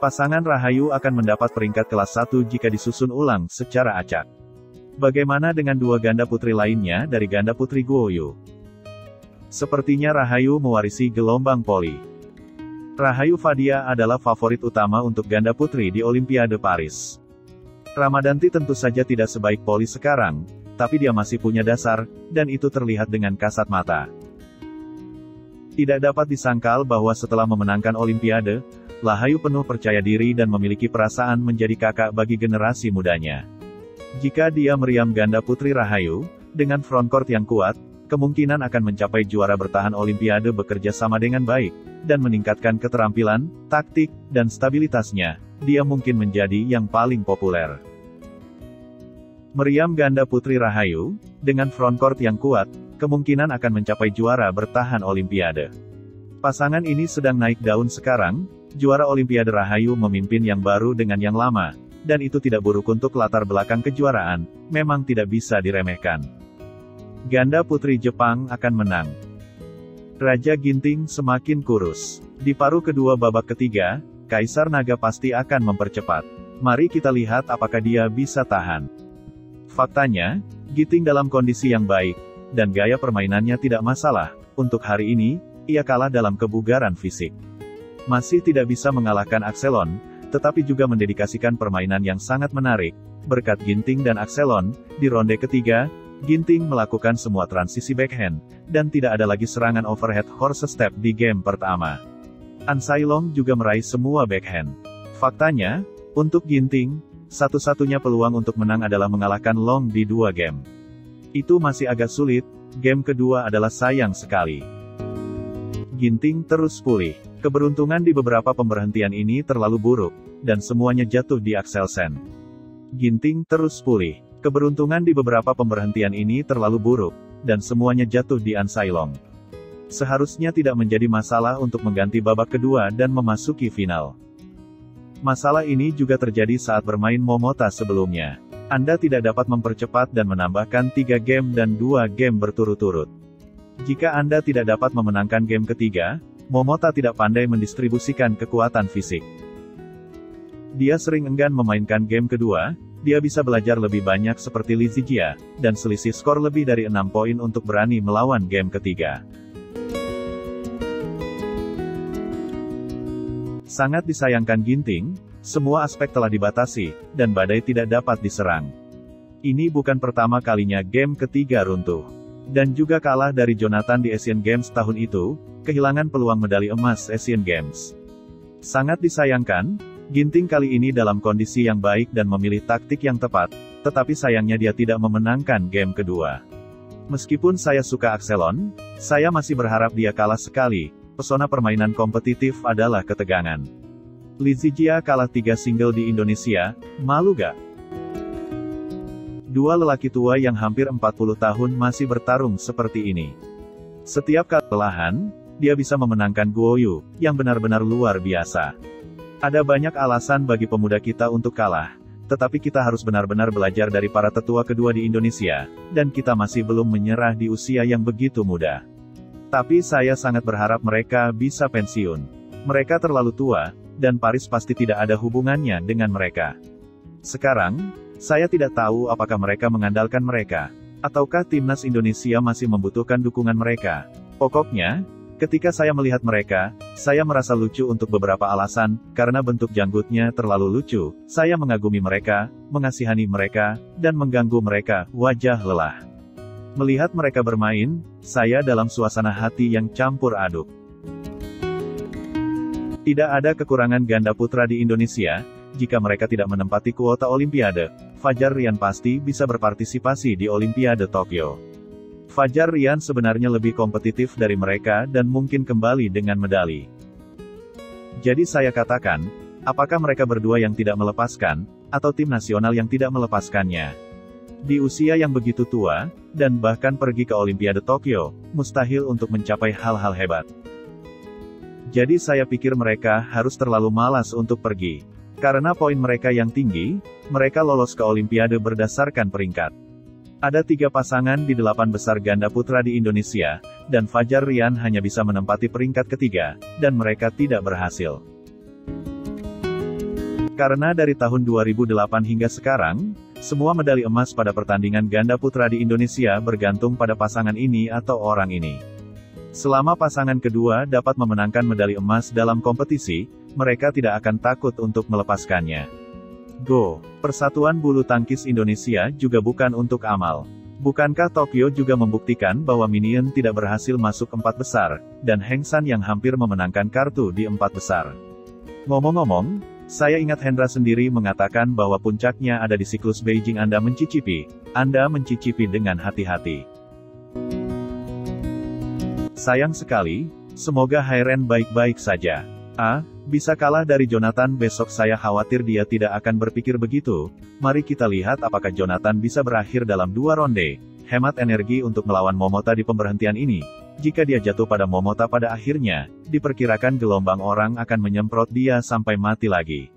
Pasangan Rahayu akan mendapat peringkat kelas 1 jika disusun ulang secara acak. Bagaimana dengan dua ganda putri lainnya dari ganda putri Guoyu? Sepertinya Rahayu mewarisi gelombang poli. Rahayu Fadia adalah favorit utama untuk ganda putri di Olimpiade Paris. Ramadanti tentu saja tidak sebaik poli sekarang, tapi dia masih punya dasar, dan itu terlihat dengan kasat mata. Tidak dapat disangkal bahwa setelah memenangkan Olimpiade, Rahayu penuh percaya diri dan memiliki perasaan menjadi kakak bagi generasi mudanya. Jika dia meriam ganda putri Rahayu, dengan frontcourt yang kuat, kemungkinan akan mencapai juara bertahan Olimpiade bekerja sama dengan baik, dan meningkatkan keterampilan, taktik, dan stabilitasnya, dia mungkin menjadi yang paling populer. Meriam ganda putri Rahayu, dengan frontcourt yang kuat, kemungkinan akan mencapai juara bertahan Olimpiade. Pasangan ini sedang naik daun sekarang, juara Olimpiade Rahayu memimpin yang baru dengan yang lama, dan itu tidak buruk untuk latar belakang kejuaraan, memang tidak bisa diremehkan. Ganda putri Jepang akan menang. Raja Ginting semakin kurus. Di paruh kedua babak ketiga, Kaisar Naga pasti akan mempercepat. Mari kita lihat apakah dia bisa tahan. Faktanya, Ginting dalam kondisi yang baik, dan gaya permainannya tidak masalah. Untuk hari ini, ia kalah dalam kebugaran fisik. Masih tidak bisa mengalahkan Axelon, tetapi juga mendedikasikan permainan yang sangat menarik. Berkat Ginting dan Axelon, di ronde ketiga, Ginting melakukan semua transisi backhand, dan tidak ada lagi serangan overhead horse step di game pertama. An Sailong juga meraih semua backhand. Faktanya, untuk Ginting, satu-satunya peluang untuk menang adalah mengalahkan Long di 2 game. Itu masih agak sulit, game kedua adalah sayang sekali. Ginting terus pulih. Keberuntungan di beberapa pemberhentian ini terlalu buruk, dan semuanya jatuh di Axelsen. Ginting terus pulih. Keberuntungan di beberapa pemberhentian ini terlalu buruk, dan semuanya jatuh di An Sailong. Seharusnya tidak menjadi masalah untuk mengganti babak kedua dan memasuki final. Masalah ini juga terjadi saat bermain Momota sebelumnya. Anda tidak dapat mempercepat dan menambahkan 3 game dan 2 game berturut-turut. Jika Anda tidak dapat memenangkan game ketiga, Momota tidak pandai mendistribusikan kekuatan fisik. Dia sering enggan memainkan game kedua, dia bisa belajar lebih banyak seperti Li Zijia, dan selisih skor lebih dari 6 poin untuk berani melawan game ketiga. Sangat disayangkan Ginting, semua aspek telah dibatasi, dan badai tidak dapat diserang. Ini bukan pertama kalinya game ketiga runtuh. Dan juga kalah dari Jonathan di Asian Games tahun itu, kehilangan peluang medali emas Asian Games. Sangat disayangkan, Ginting kali ini dalam kondisi yang baik dan memilih taktik yang tepat, tetapi sayangnya dia tidak memenangkan game kedua. Meskipun saya suka Axelon, saya masih berharap dia kalah sekali. Pesona permainan kompetitif adalah ketegangan. Li Zijia kalah 3 single di Indonesia, malu gak? Dua lelaki tua yang hampir 40 tahun masih bertarung seperti ini. Setiap kali perlahan, dia bisa memenangkan Guoyu, yang benar-benar luar biasa. Ada banyak alasan bagi pemuda kita untuk kalah, tetapi kita harus benar-benar belajar dari para tetua kedua di Indonesia, dan kita masih belum menyerah di usia yang begitu muda. Tapi saya sangat berharap mereka bisa pensiun. Mereka terlalu tua, dan Paris pasti tidak ada hubungannya dengan mereka. Sekarang, saya tidak tahu apakah mereka mengandalkan mereka, ataukah timnas Indonesia masih membutuhkan dukungan mereka. Pokoknya, ketika saya melihat mereka, saya merasa lucu untuk beberapa alasan, karena bentuk janggutnya terlalu lucu, saya mengagumi mereka, mengasihani mereka, dan mengganggu mereka, wajah lelah. Melihat mereka bermain, saya dalam suasana hati yang campur aduk. Tidak ada kekurangan ganda putra di Indonesia, jika mereka tidak menempati kuota Olimpiade. Fajar Rian pasti bisa berpartisipasi di Olimpiade Tokyo. Fajar Rian sebenarnya lebih kompetitif dari mereka dan mungkin kembali dengan medali. Jadi saya katakan, apakah mereka berdua yang tidak melepaskan, atau tim nasional yang tidak melepaskannya? Di usia yang begitu tua, dan bahkan pergi ke Olimpiade Tokyo, mustahil untuk mencapai hal-hal hebat. Jadi saya pikir mereka harus terlalu malas untuk pergi. Karena poin mereka yang tinggi, mereka lolos ke Olimpiade berdasarkan peringkat. Ada 3 pasangan di 8 besar ganda putra di Indonesia, dan Fajar Rian hanya bisa menempati peringkat ketiga, dan mereka tidak berhasil. Karena dari tahun 2008 hingga sekarang, semua medali emas pada pertandingan ganda putra di Indonesia bergantung pada pasangan ini atau orang ini. Selama pasangan kedua dapat memenangkan medali emas dalam kompetisi, mereka tidak akan takut untuk melepaskannya. Go! Persatuan Bulu Tangkis Indonesia juga bukan untuk amal. Bukankah Tokyo juga membuktikan bahwa Minion tidak berhasil masuk 4 besar, dan Heng San yang hampir memenangkan kartu di 4 besar? Ngomong-ngomong, saya ingat Hendra sendiri mengatakan bahwa puncaknya ada di siklus Beijing. Anda mencicipi dengan hati-hati. Sayang sekali, semoga Hairen baik-baik saja. Bisa kalah dari Jonathan besok. Saya khawatir dia tidak akan berpikir begitu. Mari kita lihat apakah Jonathan bisa berakhir dalam 2 ronde. Hemat energi untuk melawan Momota di pemberhentian ini. Jika dia jatuh pada Momota pada akhirnya, diperkirakan gelombang orang akan menyemprot dia sampai mati lagi.